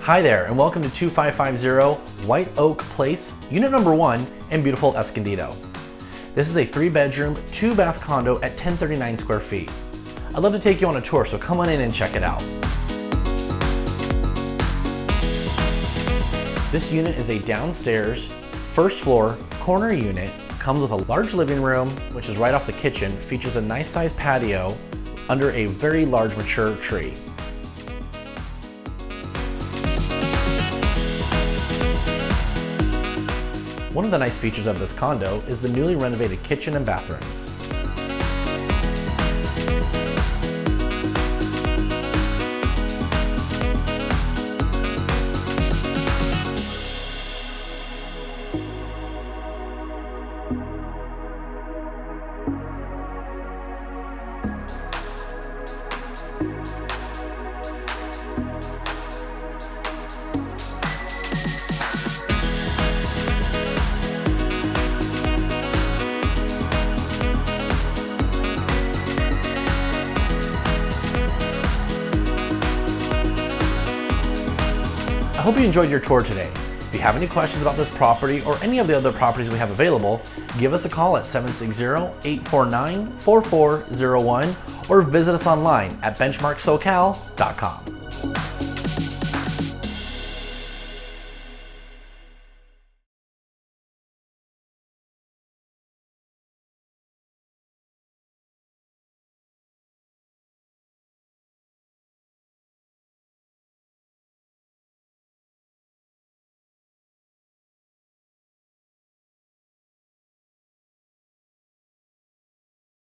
Hi there, and welcome to 2550 White Oak Place, Unit Number 1 in beautiful Escondido. This is a 3-bedroom, 2-bath condo at 1039 square feet. I'd love to take you on a tour, so come on in and check it out. This unit is a downstairs, first floor, corner unit, comes with a large living room, which is right off the kitchen, features a nice sized patio under a very large mature tree. One of the nice features of this condo is the newly renovated kitchen and bathrooms. I hope you enjoyed your tour today. If you have any questions about this property or any of the other properties we have available, give us a call at 760-849-4401 or visit us online at benchmarksocal.com.